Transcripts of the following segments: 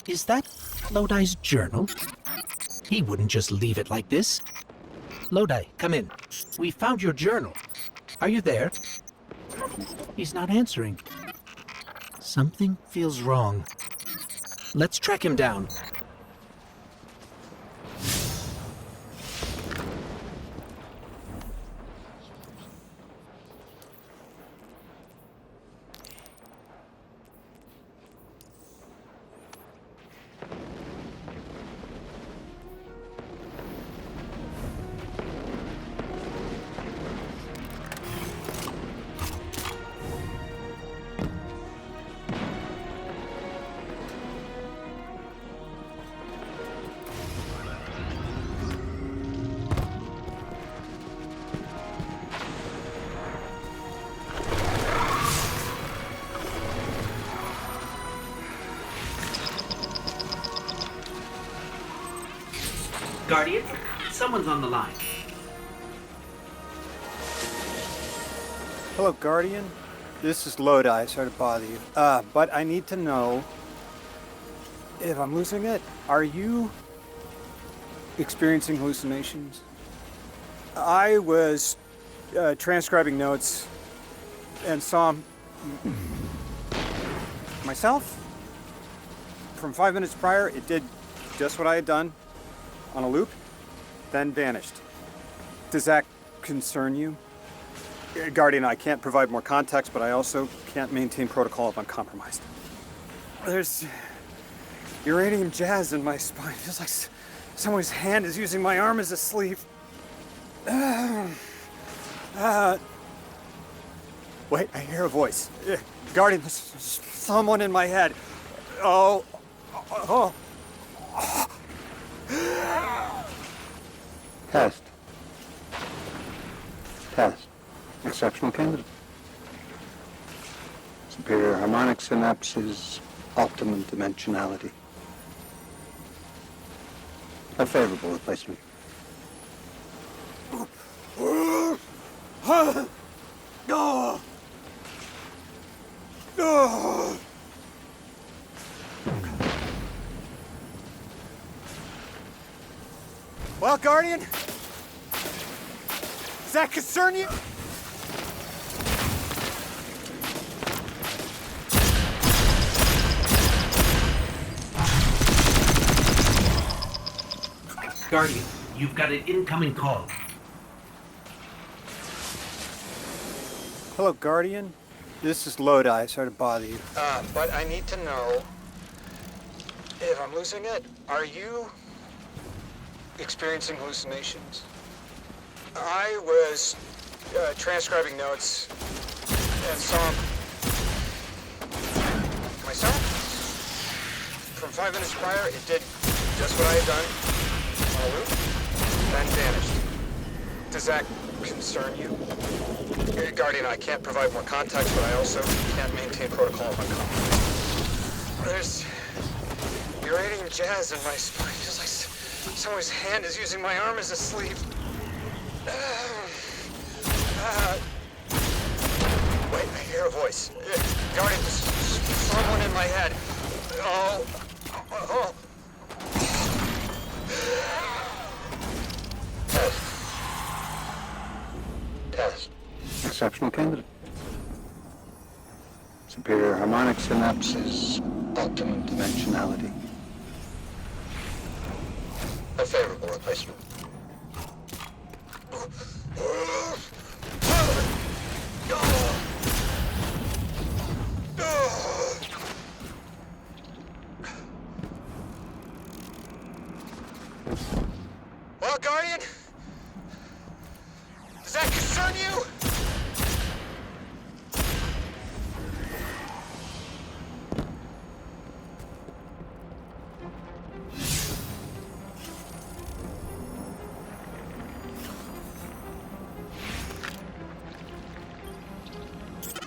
Is that Lodi's journal? He wouldn't just leave it like this. Lodi, come in. We found your journal. Are you there? He's not answering. Something feels wrong. Let's track him down. Guardian, someone's on the line. Hello, Guardian. This is Lodi. Sorry to bother you. But I need to know if I'm losing it. Are you experiencing hallucinations? I was transcribing notes and saw myself. From 5 minutes prior, it did just what I had done on a loop, then vanished. Does that concern you? Guardian, I can't provide more context, but I also can't maintain protocol if I'm compromised. There's uranium jazz in my spine. It feels like someone's hand is using my arm as a sleeve. Wait, I hear a voice. Guardian, there's someone in my head. Oh. Test. Exceptional candidate. Superior harmonic synapses, optimum dimensionality. A favorable replacement. Well, Guardian, does that concern you? Guardian, you've got an incoming call. Hello, Guardian. This is Lodi. Sorry to bother you. But I need to know if I'm losing it. Are you experiencing hallucinations? I was transcribing notes and saw myself. From 5 minutes prior, it did just what I had done on a loop, then vanished. Does that concern you? Guardian, I can't provide more context, but I also can't maintain protocol if I'm compromised. There's uranium jazz in my spine. It feels like someone's hand is using my arm as a sleeve. Wait, I hear a voice. Guardian, there's someone in my head. Oh. Test. Exceptional candidate. Superior harmonic synapses, optimum dimensionality. A favorable replacement. Well, Guardian, does that concern you?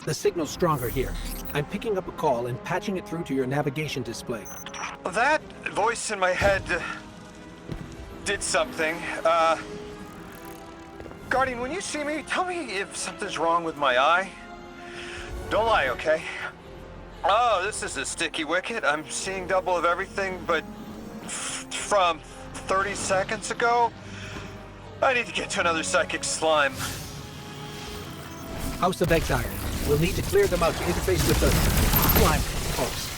The signal's stronger here. I'm picking up a call and patching it through to your navigation display. That voice in my head did something. Guardian, when you see me, tell me if something's wrong with my eye. Don't lie, okay? Oh, this is a sticky wicket. I'm seeing double of everything, but from 30 seconds ago, I need to get to another psychic slime. House of Exile. We'll need to clear them out to interface with the slime pulse.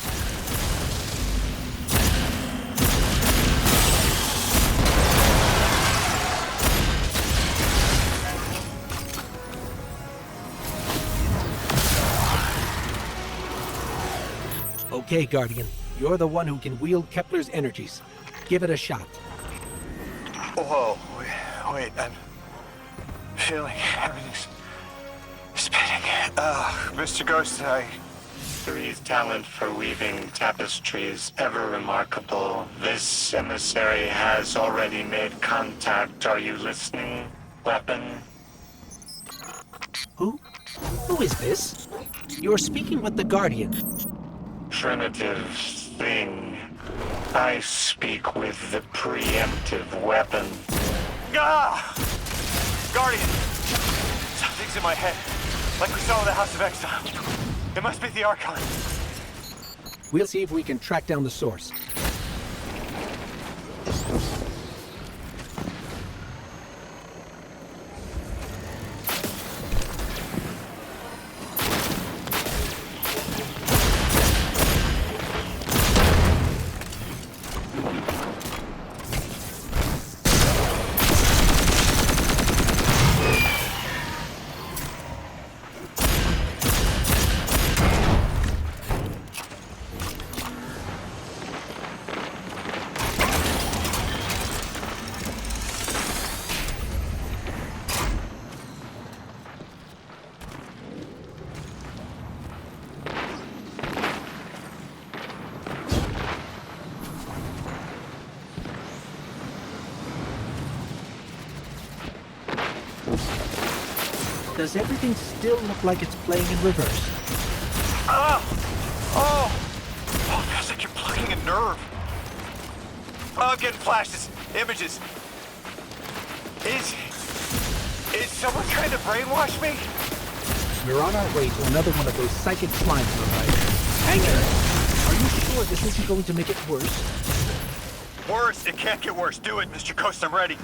Okay, Guardian. You're the one who can wield Kepler's energies. Give it a shot. Whoa, wait, I'm feeling everything's spinning. Mr. Ghost, Three's talent for weaving tapestries ever remarkable. This emissary has already made contact. Are you listening, weapon? Who? Who is this? You're speaking with the Guardian. Primitive thing. I speak with the preemptive weapon. Ah! Guardian! Something's in my head. Like we saw with the House of Exile. It must be the Archon. We'll see if we can track down the source. Does everything still look like it's playing in reverse? Oh, it feels like you're plugging a nerve. Oh, I'm getting flashes, images. Is someone trying to brainwash me? We're on our way to another one of those psychic slime providers. Hang in. Are you sure this isn't going to make it worse? Worse? It can't get worse. Do it, Mr. Coast. I'm ready.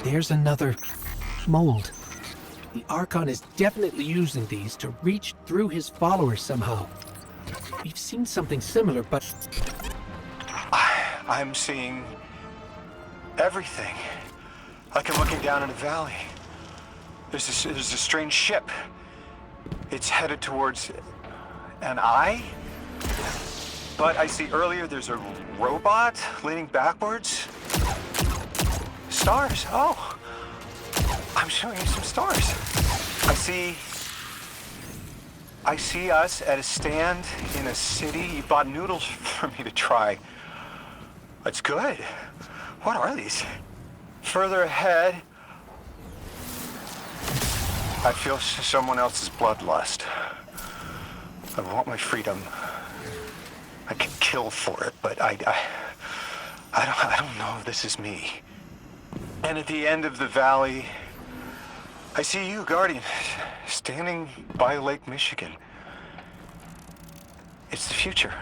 There's another mold. The Archon is definitely using these to reach through his followers somehow. We've seen something similar, but I'm seeing everything. Like I'm looking down in a valley. There's a strange ship. It's headed towards an eye. But I see earlier there's a robot leaning backwards. Stars. Oh, I'm showing you some stars. I see us at a stand in a city. You bought noodles for me to try. That's good. What are these? Further ahead, I feel someone else's bloodlust. I want my freedom. I can kill for it, but I don't know if this is me. And at the end of the valley, I see you, Guardian, standing by Lake Michigan. It's the future.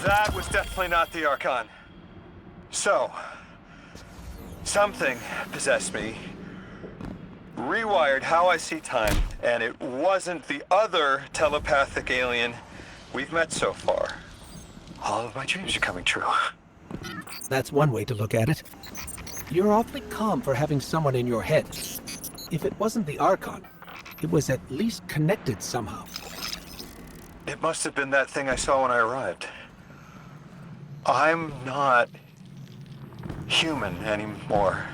That was definitely not the Archon. So, something possessed me, rewired how I see time, and it wasn't the other telepathic alien we've met so far. All of my dreams are coming true. That's one way to look at it. You're awfully calm for having someone in your head. If it wasn't the Archon, it was at least connected somehow. It must have been that thing I saw when I arrived. I'm not human anymore,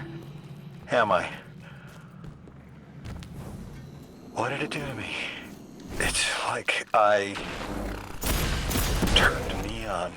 am I? What did it do to me? It's like I turned neon.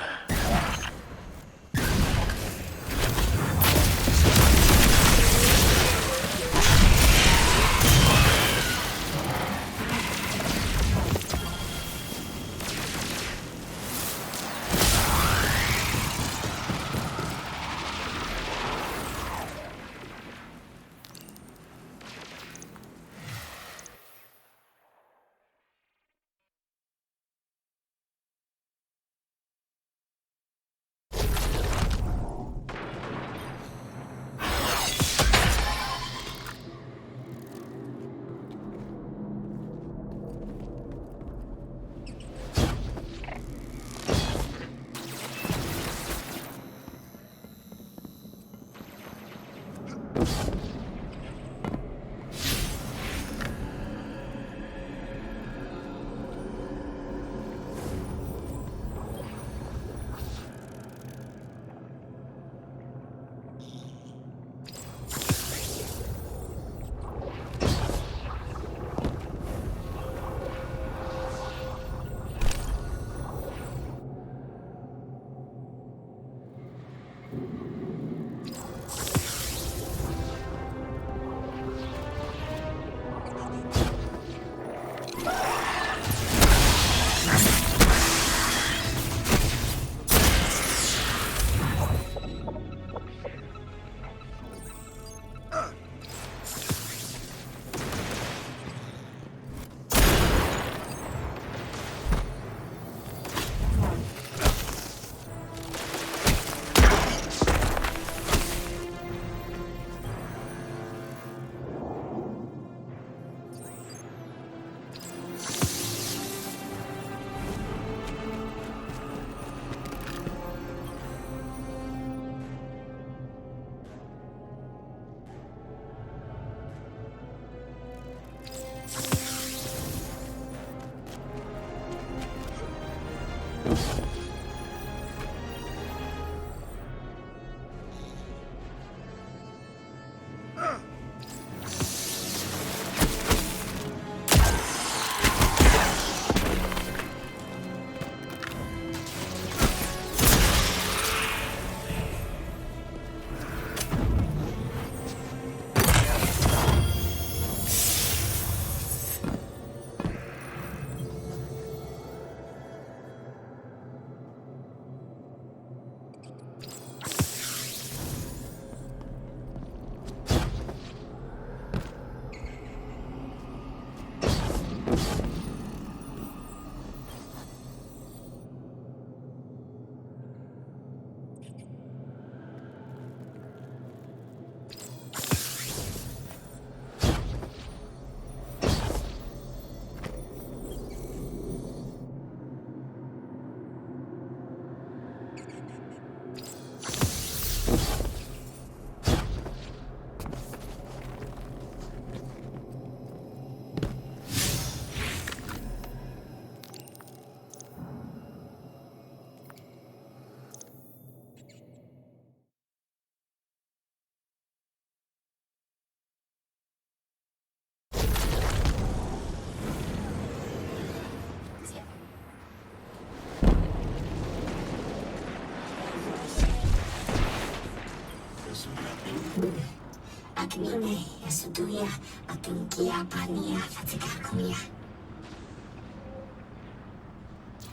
Akmine, Yasuduya, Atinkia, Pania, Fatikakumia.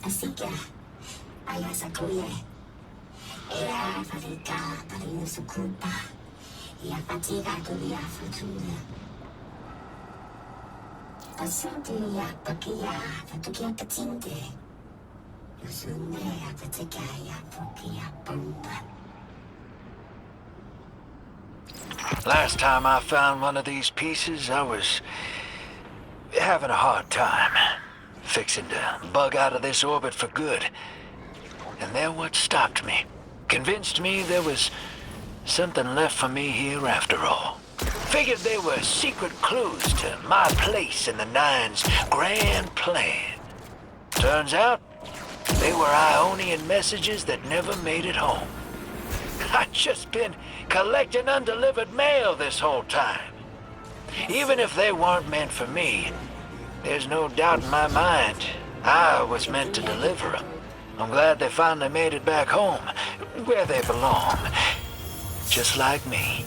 Asika, Ayasakuye, Ea, Fatika, Parinusukupa, Yapatika, Kuya, Fortuna. Asuntia, Pakia, Fatukia, Patinte, Yusunea, Patikaya, Pukia, Pumpa. Last time I found one of these pieces, I was having a hard time. Fixing to bug out of this orbit for good. And they're what stopped me. Convinced me there was something left for me here after all. Figured they were secret clues to my place in the Nine's grand plan. Turns out, they were Ionian messages that never made it home. I've just been collecting undelivered mail this whole time. Even if they weren't meant for me, there's no doubt in my mind I was meant to deliver them. I'm glad they finally made it back home, where they belong. Just like me.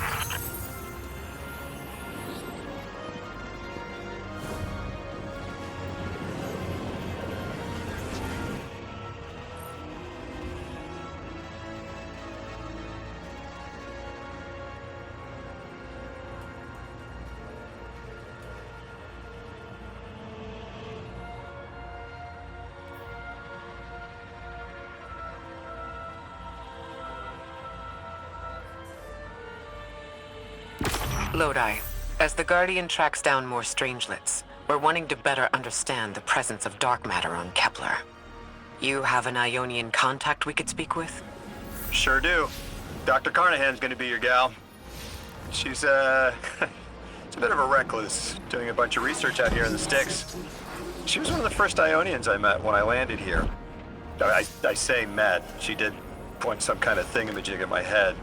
Lodi, as the Guardian tracks down more strangelets, we're wanting to better understand the presence of dark matter on Kepler. You have an Ionian contact we could speak with? Sure do. Dr. Carnahan's gonna be your gal. She's, she's a bit of a recluse, doing a bunch of research out here in the sticks. She was one of the first Ionians I met when I landed here. I say met. She did point some kind of thingamajig at my head.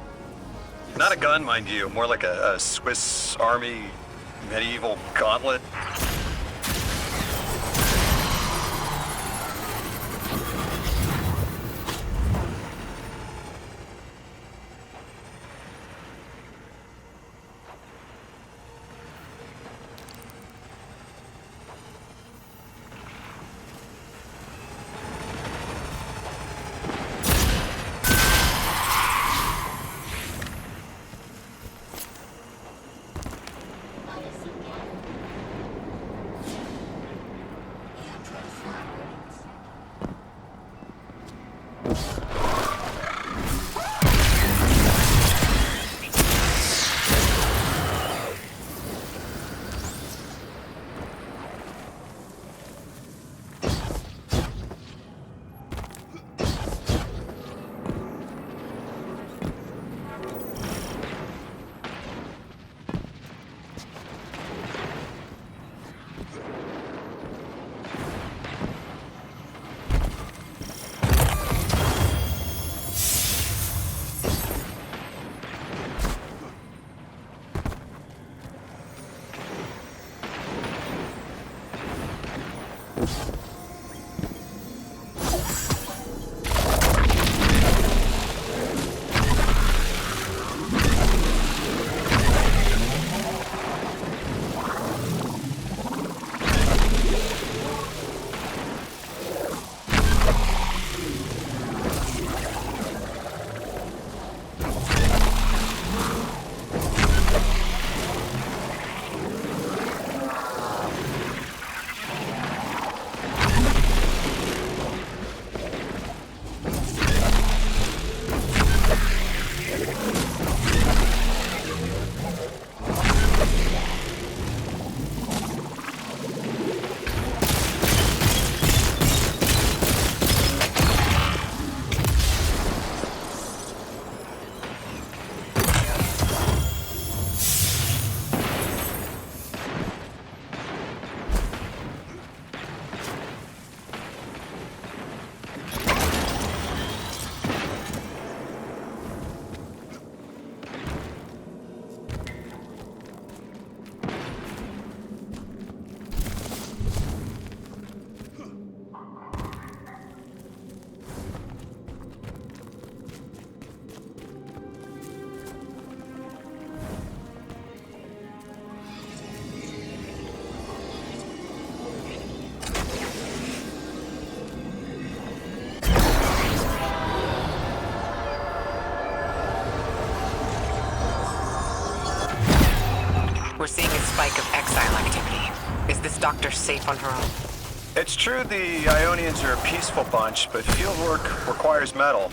Not a gun, mind you, more like a Swiss Army medieval gauntlet. We're seeing a spike of exile activity. Is this doctor safe on her own? It's true the Ionians are a peaceful bunch, but field work requires metal.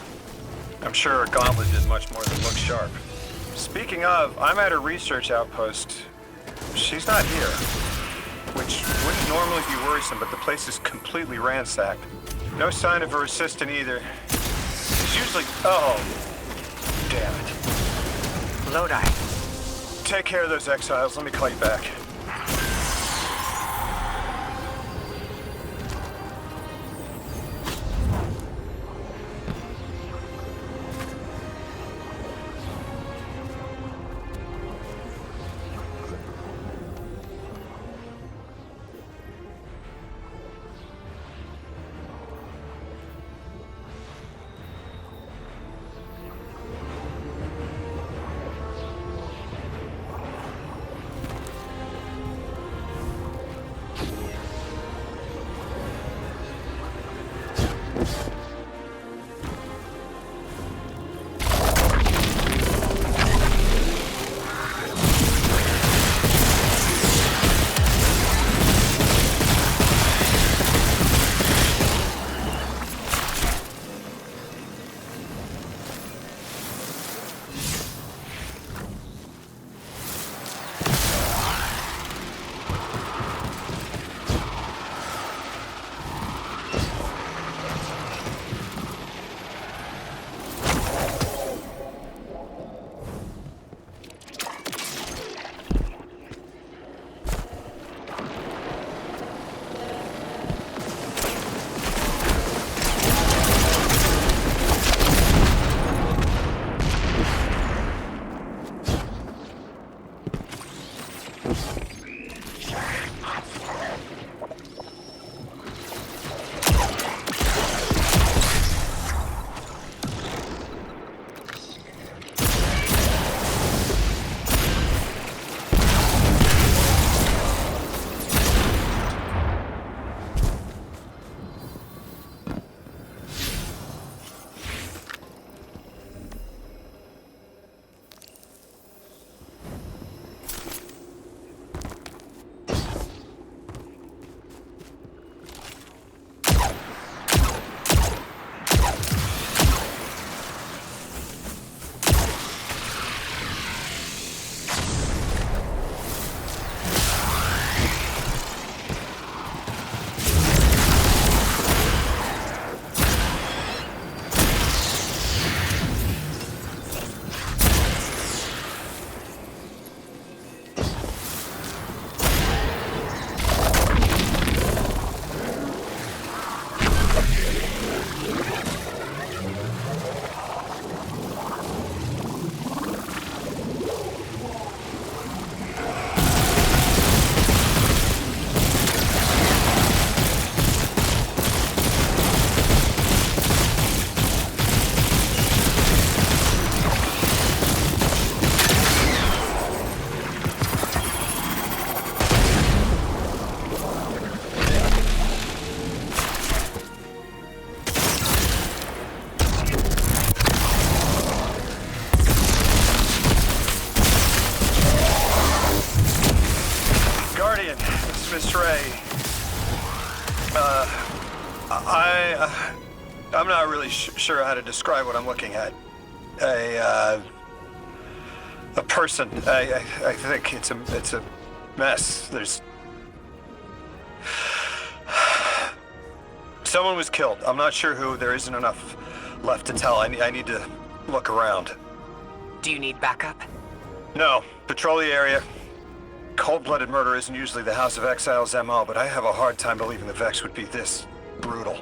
I'm sure her gauntlet did much more than look sharp. Speaking of, I'm at her research outpost. She's not here, which wouldn't normally be worrisome, but the place is completely ransacked. No sign of her assistant either. She's usually... Oh, damn it. Lodi. Take care of those exiles. Let me call you back. I'm not really sure how to describe what I'm looking at. A person. I think it's a mess. There's... Someone was killed. I'm not sure who. There isn't enough left to tell. I need to look around. Do you need backup? No. Patrol the area. Cold-blooded murder isn't usually the House of Exile's MO, but I have a hard time believing the Vex would be this brutal.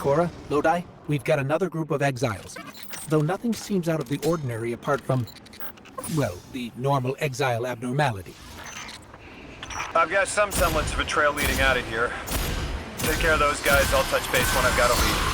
Ikora, Lodi, we've got another group of exiles. Though nothing seems out of the ordinary apart from, well, the normal exile abnormality. I've got some semblance of a trail leading out of here. Take care of those guys. I'll touch base when I've got a lead.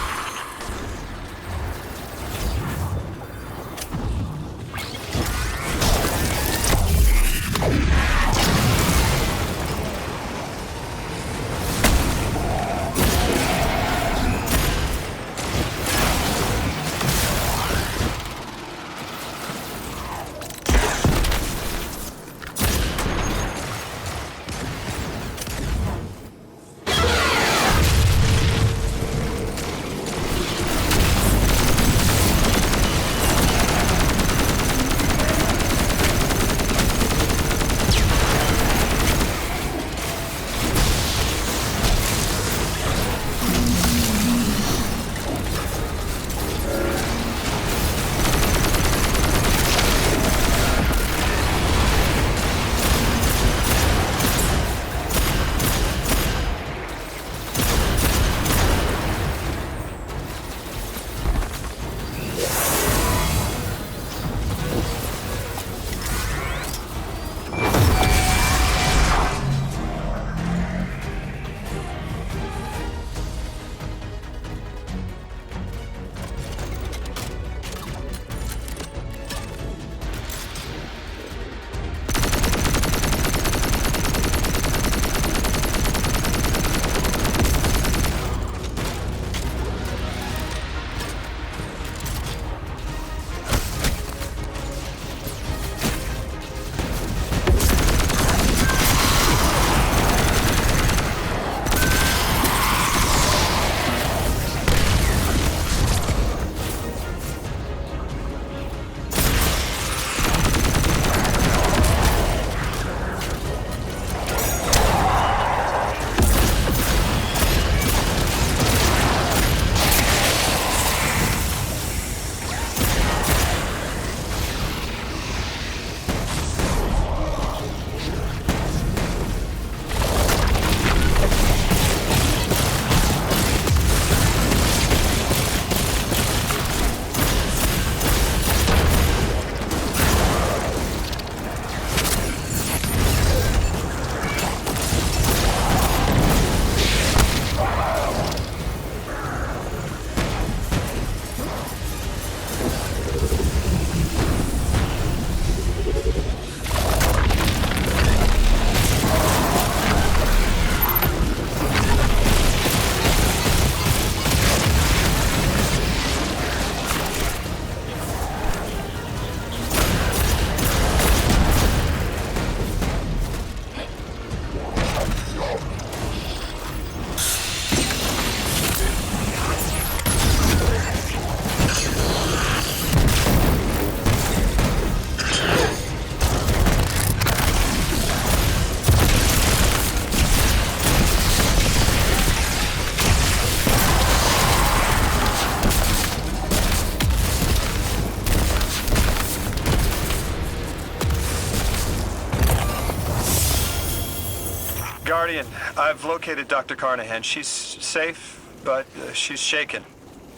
Guardian, I've located Dr. Carnahan. She's safe, but she's shaken.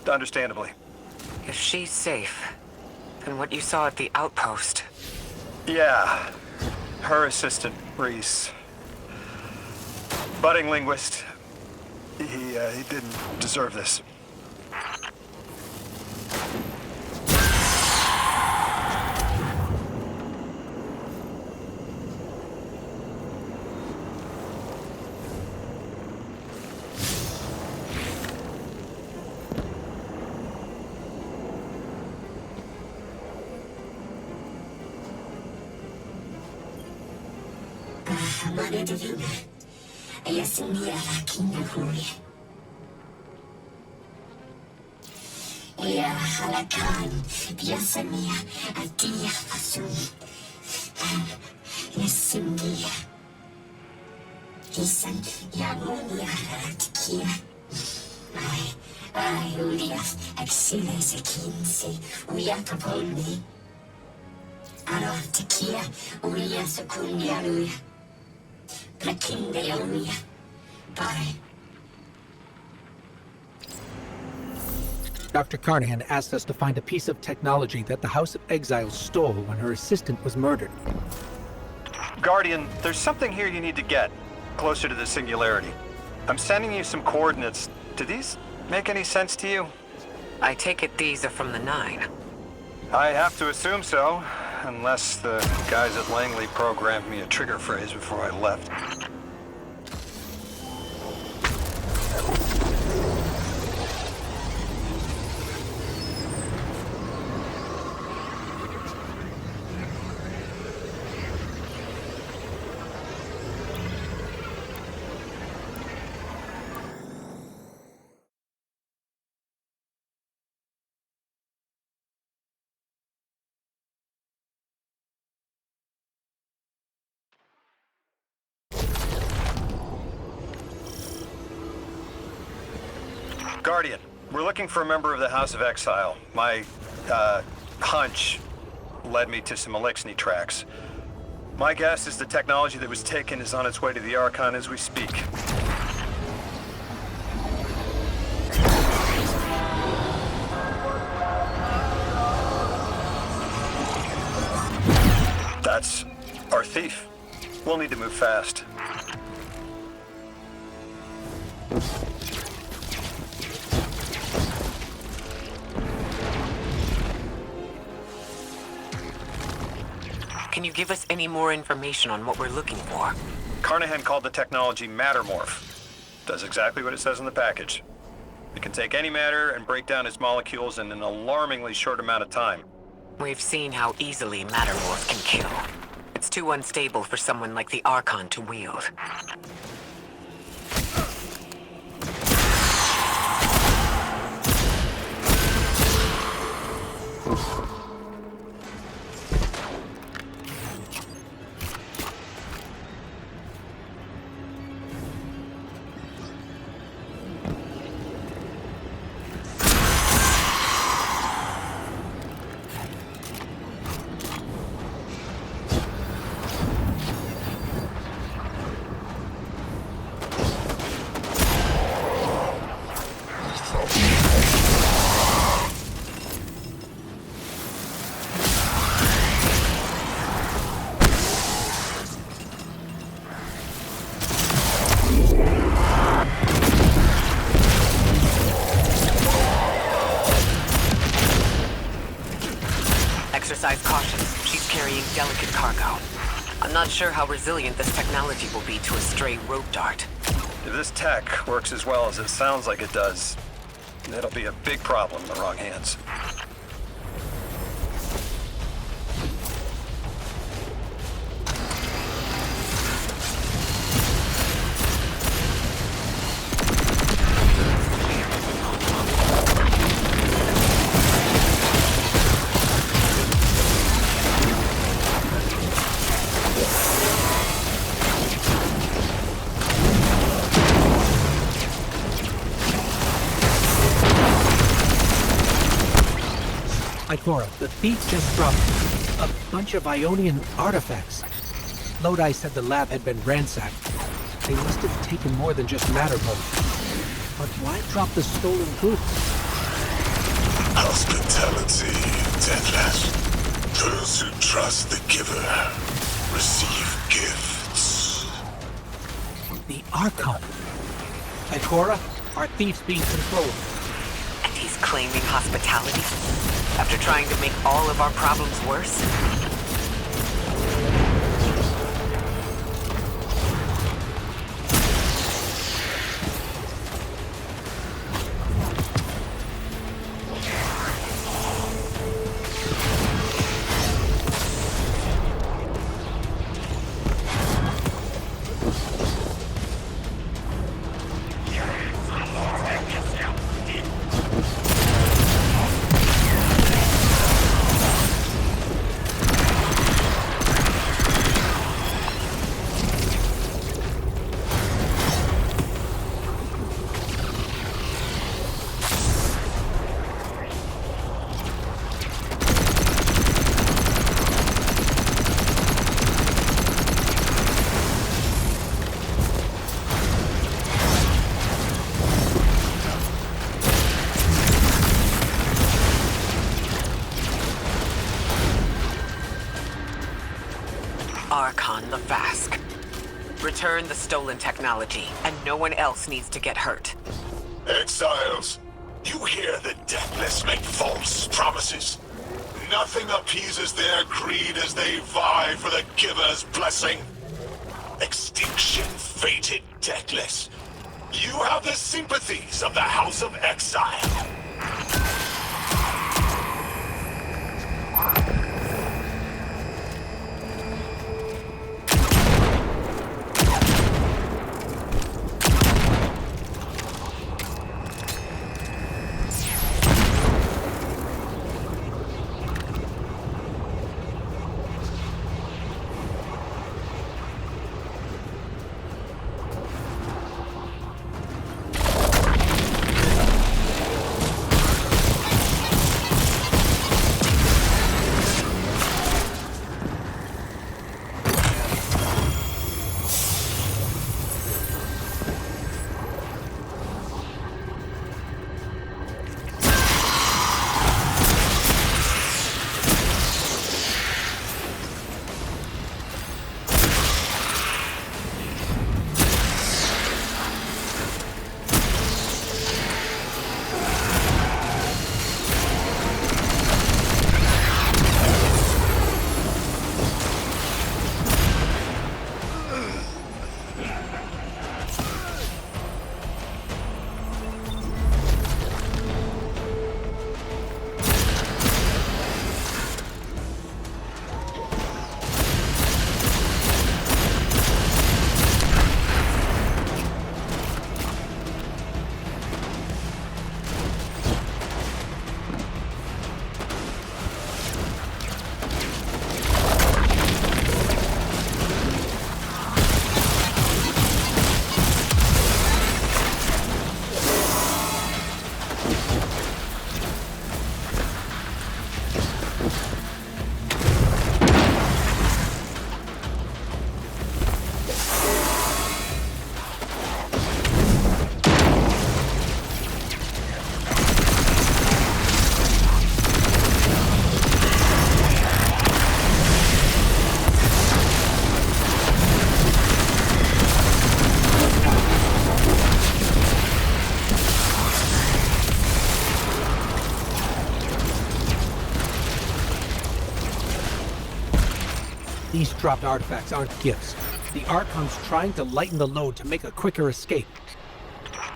Understandably. If she's safe, then what you saw at the outpost... Yeah. Her assistant, Reese. Budding linguist. He didn't deserve this. Mare divina, ella se mira la quinta furia. Ella halakan, piensa mía, a ti asumi. Nesumia. Hisan, yamunia haratikia. Ai, Urias, excellence 15, Uyakaponi. Aratikia, Urias Kunyaruya. Prakinde Uria. Bye. Dr. Carnahan asked us to find a piece of technology that the House of Exiles stole when her assistant was murdered. Guardian, there's something here you need to get, closer to the singularity. I'm sending you some coordinates. Do these make any sense to you? I take it these are from the Nine. I have to assume so, unless the guys at Langley programmed me a trigger phrase before I left. Guardian, we're looking for a member of the House of Exile. My, hunch led me to some Elixni tracks. My guess is the technology that was taken is on its way to the Archon as we speak. That's our thief. We'll need to move fast. Can you give us any more information on what we're looking for? Carnahan called the technology Mattermorph. Does exactly what it says in the package. It can take any matter and break down its molecules in an alarmingly short amount of time. We've seen how easily Mattermorph can kill. It's too unstable for someone like the Archon to wield. Exercise caution. She's carrying delicate cargo. I'm not sure how resilient this technology will be to a stray rope dart. If this tech works as well as it sounds like it does, it'll be a big problem in the wrong hands. Ikora, the thief just dropped a bunch of Ionian artifacts. Lodi said the lab had been ransacked. They must have taken more than just Mattermorph. But why drop the stolen goods? Hospitality, Deathless. Those who trust the giver receive gifts. The Archon. Ikora, our thief's being controlled. And he's claiming hospitality? After trying to make all of our problems worse? Return the stolen technology, and no one else needs to get hurt. Exiles, you hear the Deathless make false promises. Nothing appeases their greed as they vie for the Giver's blessing. Extinction fated Deathless. You have the sympathies of the House of Exile. These dropped artifacts aren't gifts. The Archon's trying to lighten the load to make a quicker escape.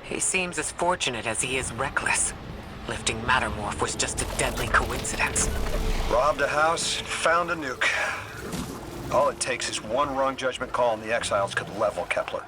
He seems as fortunate as he is reckless. Lifting Mattermorph was just a deadly coincidence. Robbed a house, found a nuke. All it takes is one wrong judgment call and the Exiles could level Kepler.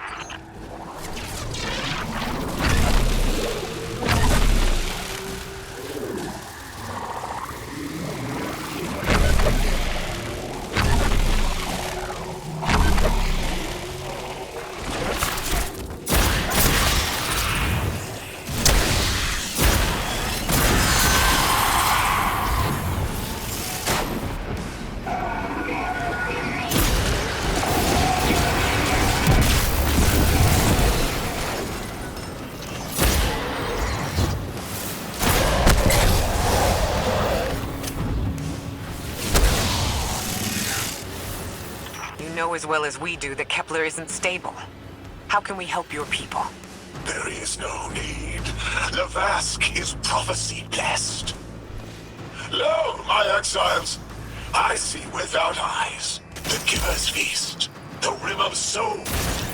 Know as well as we do that Kepler isn't stable. How can we help your people? There is no need. Lavask is prophecy blessed. Lo, my exiles, I see without eyes. The Giver's feast, the Rim of Soul,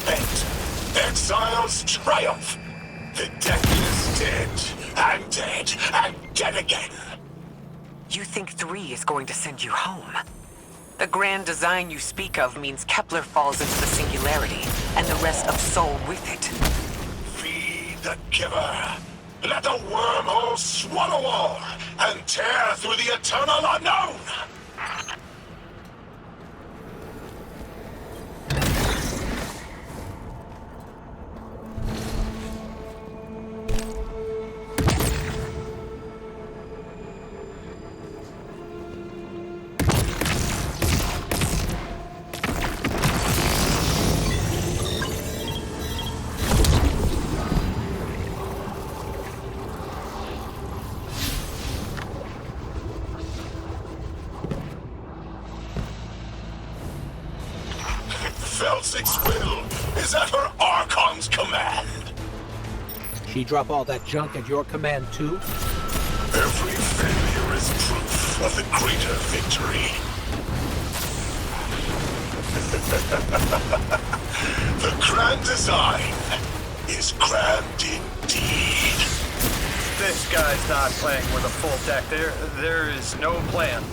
bent. Exiles triumph. The Deathless dead and dead again. You think 3 is going to send you home? The grand design you speak of means Kepler falls into the singularity, and the rest of Soul with it. Feed the Giver. Let the wormhole swallow all, and tear through the eternal unknown! comes command. She drop all that junk at your command too? Every failure is proof of the greater victory. The grand design is grand indeed. This guy's not playing with a full deck. There is no plan.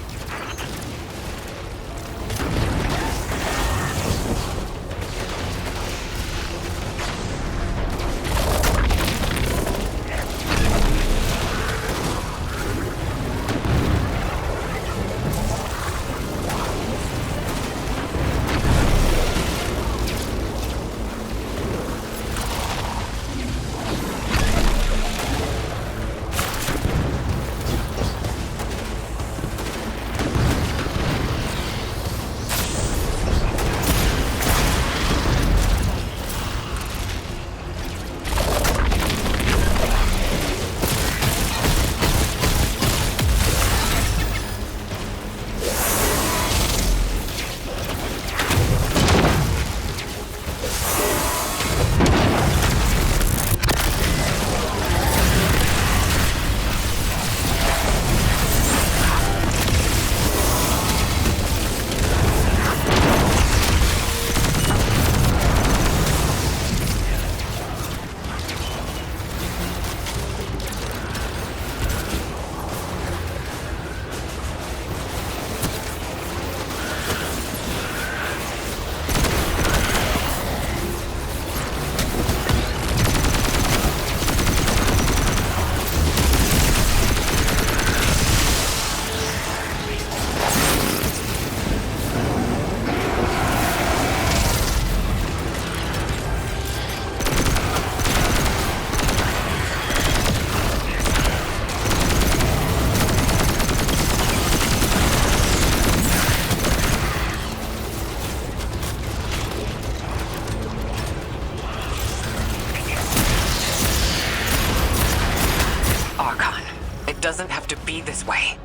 Doesn't have to be this way.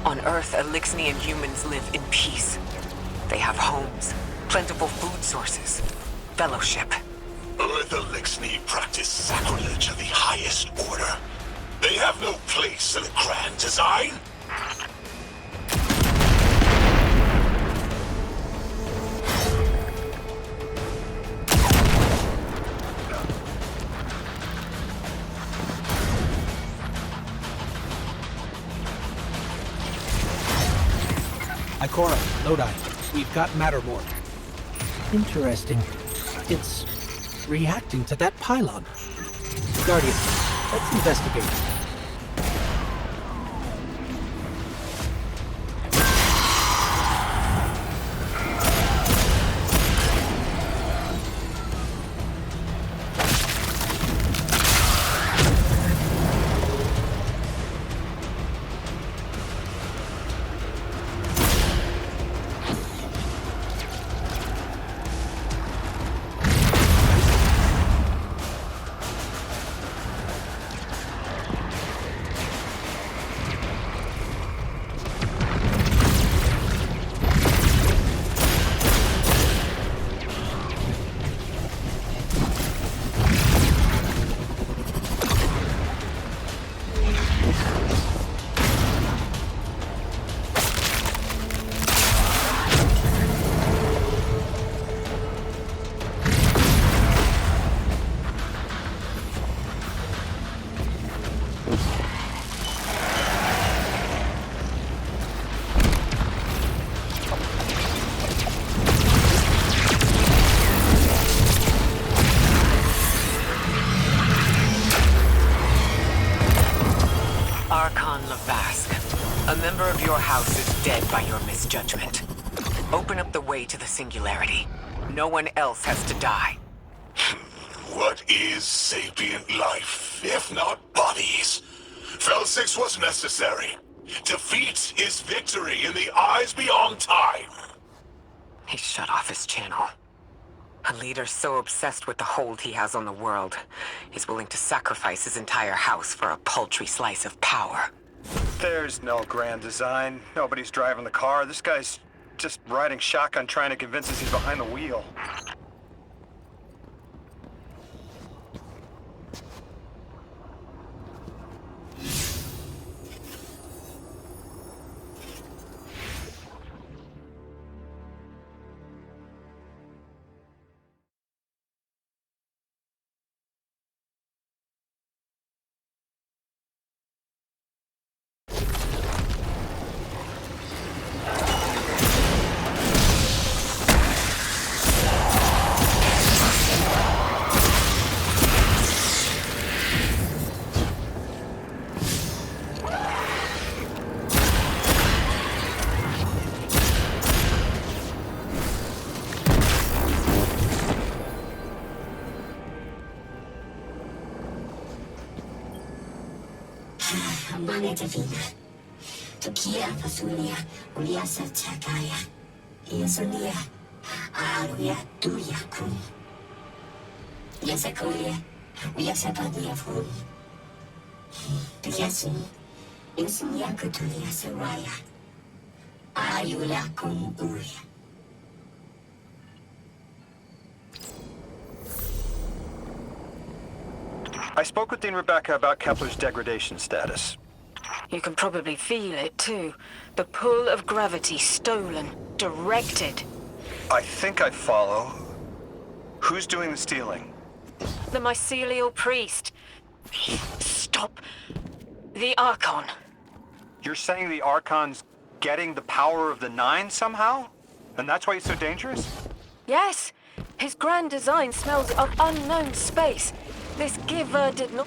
On Earth, Elixnian humans live in peace. They have homes, plentiful food sources, fellowship. Earth Elixni practice sacrilege of the highest order. They have no place in the grand design. Ikora, Lodi, we've got Mattermore. Interesting. It's reacting to that pylon. Guardian, let's investigate. A member of your house is dead by your misjudgment. Open up the way to the Singularity. No one else has to die. What is sapient life, if not bodies? Fel 6 was necessary. Defeat is victory in the eyes beyond time. He shut off his channel. A leader so obsessed with the hold he has on the world, he's willing to sacrifice his entire house for a paltry slice of power. There's no grand design. Nobody's driving the car. This guy's just riding shotgun trying to convince us he's behind the wheel. Mane Davina. Tokia Pasulia, Ulia Satakaya. Yesulia. Aruya Duya Kun. Yasakoya. Yasapadia Fun. Yasin. Yusunya Kutulia Saraya. Ayula Kun Uria. I spoke with Dean Rebecca about Kepler's degradation status. You can probably feel it, too. The pull of gravity stolen, directed. I think I follow. Who's doing the stealing? The mycelial priest. Stop. The Archon. You're saying the Archon's getting the power of the Nine somehow? And that's why he's so dangerous? Yes. His grand design smells of unknown space. This giver did not...